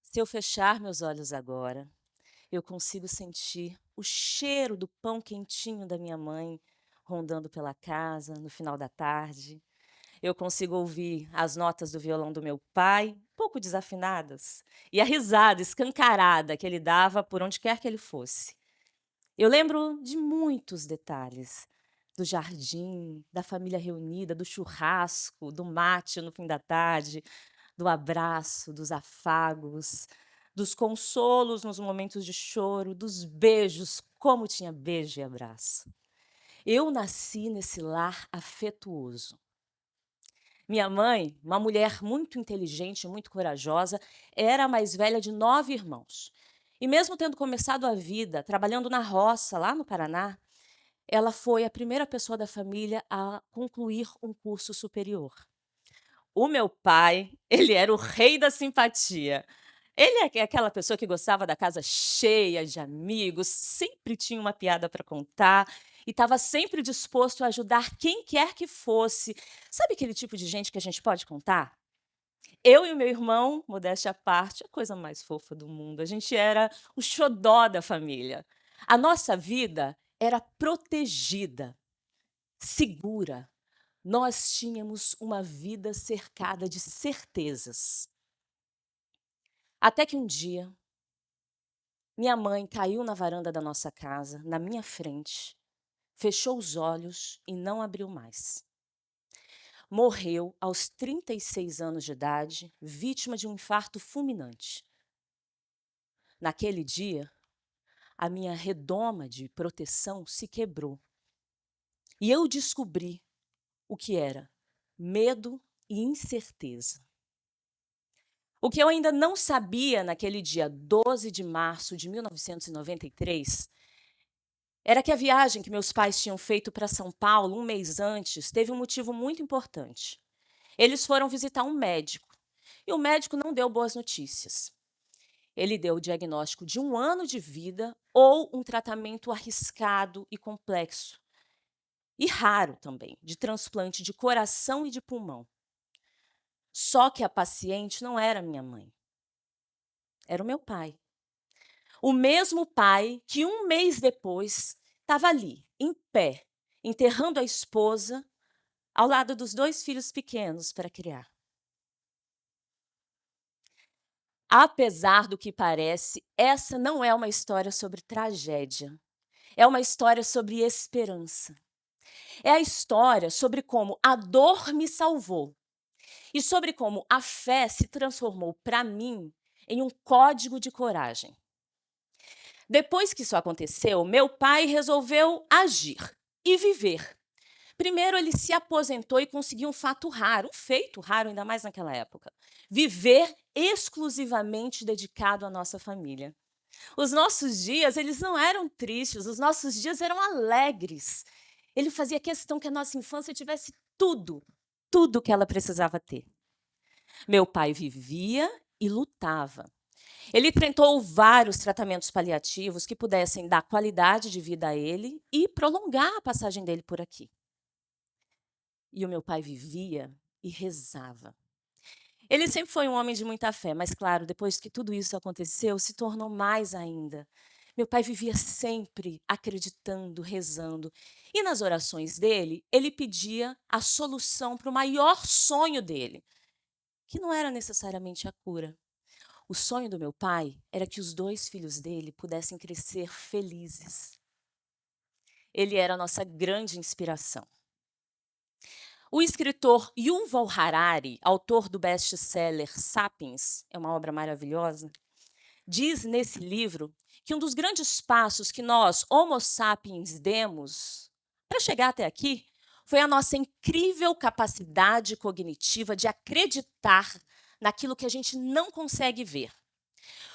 Se eu fechar meus olhos agora, eu consigo sentir o cheiro do pão quentinho da minha mãe rondando pela casa no final da tarde. Eu consigo ouvir as notas do violão do meu pai, um pouco desafinadas, e a risada escancarada que ele dava por onde quer que ele fosse. Eu lembro de muitos detalhes, do jardim, da família reunida, do churrasco, do mate no fim da tarde, do abraço, dos afagos, dos consolos nos momentos de choro, dos beijos, como tinha beijo e abraço. Eu nasci nesse lar afetuoso. Minha mãe, uma mulher muito inteligente, muito corajosa, era a mais velha de 9 irmãos. E mesmo tendo começado a vida trabalhando na roça, lá no Paraná, ela foi a primeira pessoa da família a concluir um curso superior. O meu pai, ele era o rei da simpatia. Ele é aquela pessoa que gostava da casa cheia de amigos, sempre tinha uma piada para contar e estava sempre disposto a ajudar quem quer que fosse. Sabe aquele tipo de gente que a gente pode contar? Eu e o meu irmão, modéstia à parte, a coisa mais fofa do mundo. A gente era o xodó da família. A nossa vida era protegida, segura. Nós tínhamos uma vida cercada de certezas. Até que um dia, minha mãe caiu na varanda da nossa casa, na minha frente, fechou os olhos e não abriu mais. Morreu aos 36 anos de idade, vítima de um infarto fulminante. Naquele dia, a minha redoma de proteção se quebrou. E eu descobri o que era medo e incerteza. O que eu ainda não sabia naquele dia 12 de março de 1993 era que a viagem que meus pais tinham feito para São Paulo um mês antes teve um motivo muito importante. Eles foram visitar um médico e o médico não deu boas notícias. Ele deu o diagnóstico de 1 ano de vida ou um tratamento arriscado e complexo. E raro também, de transplante de coração e de pulmão. Só que a paciente não era minha mãe, era o meu pai. O mesmo pai que um mês depois estava ali, em pé, enterrando a esposa, ao lado dos 2 filhos pequenos para criar. Apesar do que parece, essa não é uma história sobre tragédia. É uma história sobre esperança. É a história sobre como a dor me salvou e sobre como a fé se transformou para mim em um código de coragem. Depois que isso aconteceu, meu pai resolveu agir e viver. Primeiro, ele se aposentou e conseguiu um fato raro, um feito raro, ainda mais naquela época: viver exclusivamente dedicado à nossa família. Os nossos dias, eles não eram tristes, os nossos dias eram alegres. Ele fazia questão que a nossa infância tivesse tudo, tudo que ela precisava ter. Meu pai vivia e lutava. Ele tentou vários tratamentos paliativos que pudessem dar qualidade de vida a ele e prolongar a passagem dele por aqui. E o meu pai vivia e rezava. Ele sempre foi um homem de muita fé, mas claro, depois que tudo isso aconteceu, se tornou mais ainda. Meu pai vivia sempre acreditando, rezando. E nas orações dele, ele pedia a solução para o maior sonho dele, que não era necessariamente a cura. O sonho do meu pai era que os 2 filhos dele pudessem crescer felizes. Ele era a nossa grande inspiração. O escritor Yuval Harari, autor do best-seller Sapiens, é uma obra maravilhosa, diz nesse livro que um dos grandes passos que nós, Homo sapiens, demos para chegar até aqui foi a nossa incrível capacidade cognitiva de acreditar naquilo que a gente não consegue ver.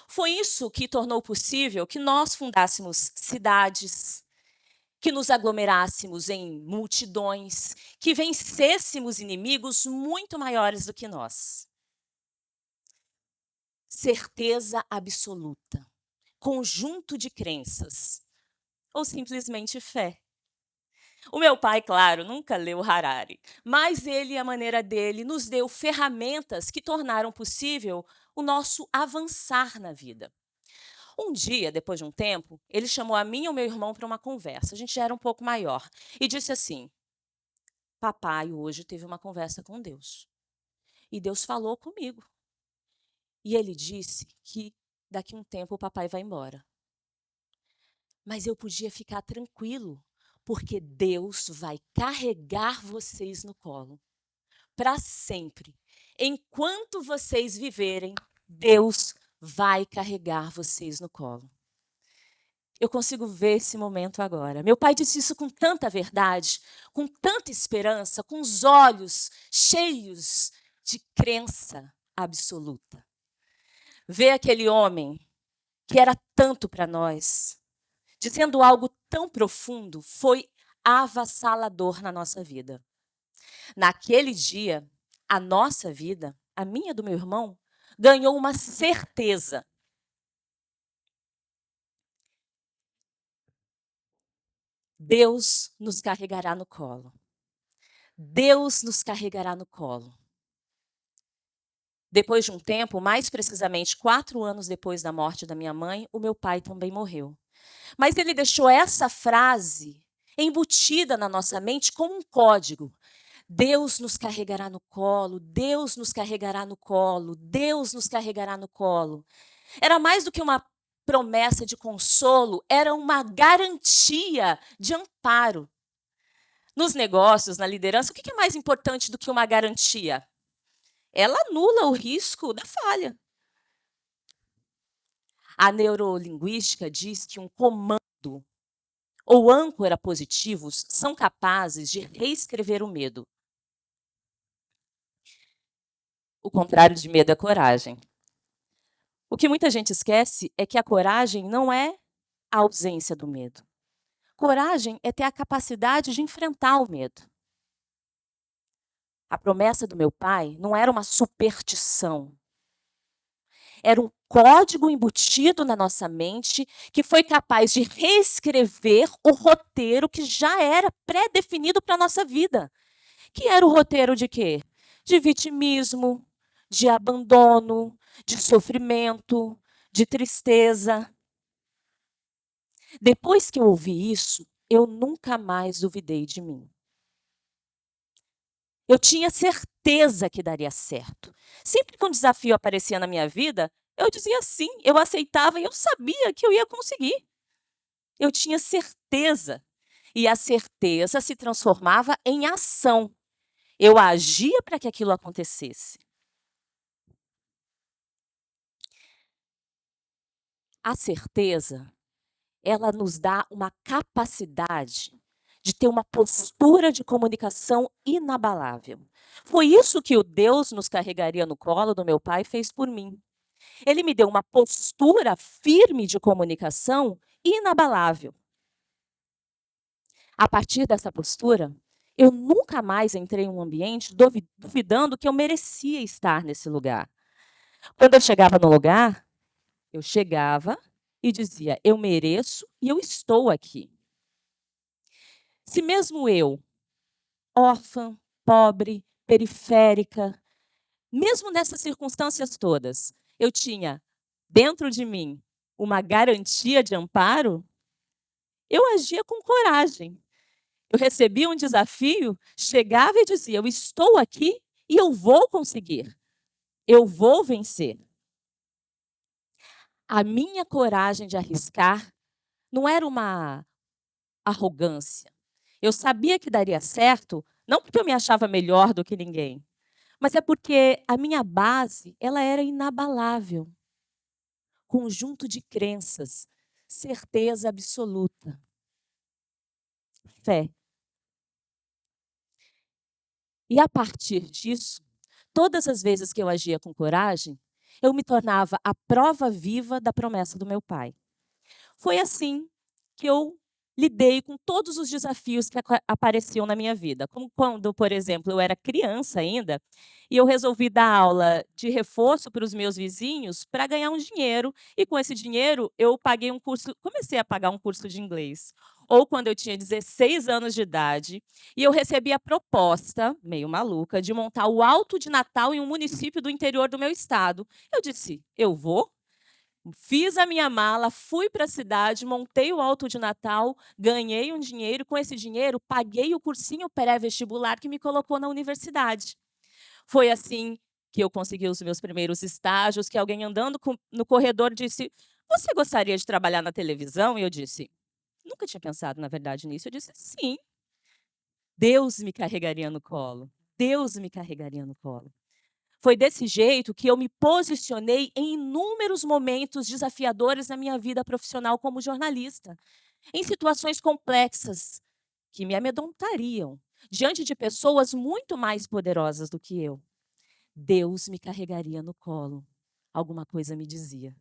Foi isso que tornou possível que nós fundássemos cidades, que nos aglomerássemos em multidões, que vencêssemos inimigos muito maiores do que nós. Certeza absoluta, conjunto de crenças ou simplesmente fé. O meu pai, claro, nunca leu Harari, mas ele, à maneira dele, nos deu ferramentas que tornaram possível o nosso avançar na vida. Um dia, depois de um tempo, ele chamou a mim e o meu irmão para uma conversa. A gente já era um pouco maior. E disse assim: Papai hoje teve uma conversa com Deus. E Deus falou comigo. E ele disse que daqui a um tempo o papai vai embora. Mas eu podia ficar tranquilo, porque Deus vai carregar vocês no colo para sempre. Enquanto vocês viverem, Deus vai carregar vocês no colo. Eu consigo ver esse momento agora. Meu pai disse isso com tanta verdade, com tanta esperança, com os olhos cheios de crença absoluta. Ver aquele homem que era tanto para nós, dizendo algo tão profundo, foi avassalador na nossa vida. Naquele dia, a nossa vida, a minha e do meu irmão, ganhou uma certeza. Deus nos carregará no colo. Deus nos carregará no colo. Depois de um tempo, mais precisamente 4 anos depois da morte da minha mãe, o meu pai também morreu. Mas ele deixou essa frase embutida na nossa mente como um código. Deus nos carregará no colo, Deus nos carregará no colo, Deus nos carregará no colo. Era mais do que uma promessa de consolo, era uma garantia de amparo. Nos negócios, na liderança, o que é mais importante do que uma garantia? Ela anula o risco da falha. A neurolinguística diz que um comando ou âncora positivos são capazes de reescrever o medo. O contrário de medo é coragem. O que muita gente esquece é que a coragem não é a ausência do medo. Coragem é ter a capacidade de enfrentar o medo. A promessa do meu pai não era uma superstição. Era um código embutido na nossa mente que foi capaz de reescrever o roteiro que já era pré-definido para a nossa vida. Que era o roteiro de quê? De vitimismo, de abandono, de sofrimento, de tristeza. Depois que eu ouvi isso, eu nunca mais duvidei de mim. Eu tinha certeza que daria certo. Sempre que um desafio aparecia na minha vida, eu dizia sim, eu aceitava e eu sabia que eu ia conseguir. Eu tinha certeza. E a certeza se transformava em ação. Eu agia para que aquilo acontecesse. A certeza, ela nos dá uma capacidade de ter uma postura de comunicação inabalável. Foi isso que o Deus nos carregaria no colo do meu pai fez por mim. Ele me deu uma postura firme de comunicação inabalável. A partir dessa postura, eu nunca mais entrei em um ambiente duvidando que eu merecia estar nesse lugar. Quando eu chegava no lugar, eu chegava e dizia: eu mereço e eu estou aqui. Se mesmo eu, órfã, pobre, periférica, mesmo nessas circunstâncias todas, eu tinha dentro de mim uma garantia de amparo, eu agia com coragem. Eu recebia um desafio, chegava e dizia: eu estou aqui e eu vou conseguir. Eu vou vencer. A minha coragem de arriscar não era uma arrogância. Eu sabia que daria certo, não porque eu me achava melhor do que ninguém, mas é porque a minha base, ela era inabalável. Conjunto de crenças, certeza absoluta, fé. E a partir disso, todas as vezes que eu agia com coragem, eu me tornava a prova viva da promessa do meu pai. Foi assim que eu lidei com todos os desafios que apareciam na minha vida. Como quando, por exemplo, eu era criança ainda, e eu resolvi dar aula de reforço para os meus vizinhos para ganhar um dinheiro. E com esse dinheiro, eu paguei um curso, comecei a pagar um curso de inglês. ou quando eu tinha 16 anos de idade, e eu recebi a proposta, meio maluca, de montar o Alto de Natal em um município do interior do meu estado. Eu disse: "Eu vou". Fiz a minha mala, fui para a cidade, montei o Alto de Natal, ganhei um dinheiro, com esse dinheiro paguei o cursinho pré-vestibular que me colocou na universidade. Foi assim que eu consegui os meus primeiros estágios, que alguém andando no corredor disse: "Você gostaria de trabalhar na televisão?" E eu disse: "Nunca tinha pensado, na verdade, nisso". Eu disse: "Sim". Deus me carregaria no colo, Deus me carregaria no colo. Foi desse jeito que eu me posicionei em inúmeros momentos desafiadores na minha vida profissional como jornalista, em situações complexas que me amedrontariam, diante de pessoas muito mais poderosas do que eu. Deus me carregaria no colo, alguma coisa me dizia.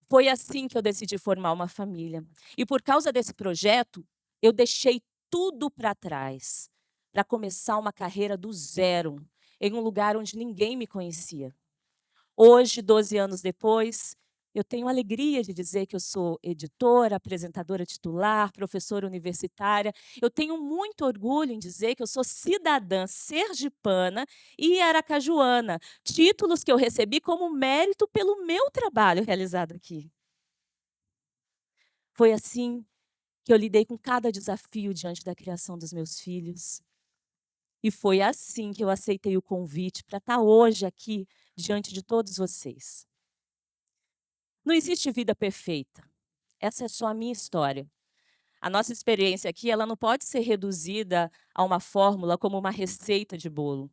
Foi assim que eu decidi formar uma família. E por causa desse projeto, eu deixei tudo para trás, para começar uma carreira do zero, em um lugar onde ninguém me conhecia. Hoje, 12 anos depois, eu tenho a alegria de dizer que eu sou editora, apresentadora titular, professora universitária. Eu tenho muito orgulho em dizer que eu sou cidadã sergipana e aracajuana, títulos que eu recebi como mérito pelo meu trabalho realizado aqui. Foi assim que eu lidei com cada desafio diante da criação dos meus filhos. E foi assim que eu aceitei o convite para estar hoje aqui diante de todos vocês. Não existe vida perfeita. Essa é só a minha história. A nossa experiência aqui, ela não pode ser reduzida a uma fórmula como uma receita de bolo.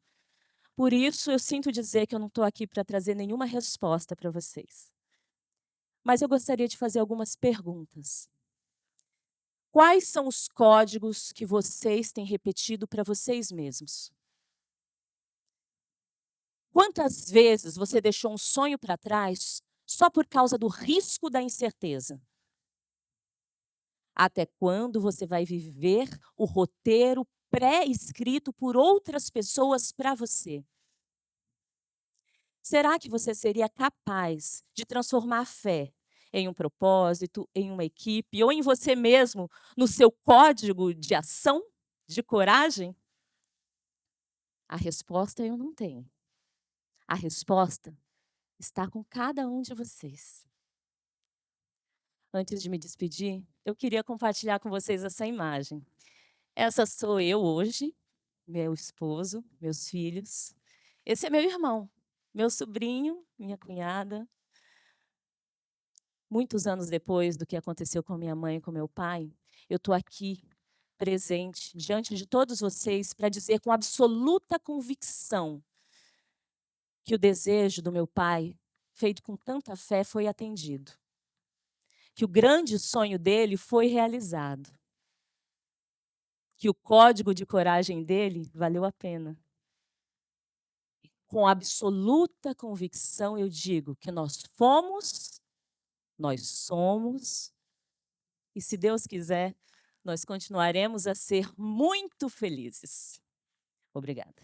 Por isso, eu sinto dizer que eu não estou aqui para trazer nenhuma resposta para vocês. Mas eu gostaria de fazer algumas perguntas. Quais são os códigos que vocês têm repetido para vocês mesmos? Quantas vezes você deixou um sonho para trás só por causa do risco da incerteza? Até quando você vai viver o roteiro pré-escrito por outras pessoas para você? Será que você seria capaz de transformar a fé em um propósito, em uma equipe ou em você mesmo, no seu código de ação, de coragem? A resposta eu não tenho. A resposta está com cada um de vocês. Antes de me despedir, eu queria compartilhar com vocês essa imagem. Essa sou eu hoje, meu esposo, meus filhos. Esse é meu irmão, meu sobrinho, minha cunhada. Muitos anos depois do que aconteceu com minha mãe e com meu pai, eu estou aqui, presente, diante de todos vocês, para dizer com absoluta convicção que o desejo do meu pai, feito com tanta fé, foi atendido. Que o grande sonho dele foi realizado. Que o código de coragem dele valeu a pena. Com absoluta convicção, eu digo que nós fomos, nós somos, e se Deus quiser, nós continuaremos a ser muito felizes. Obrigada.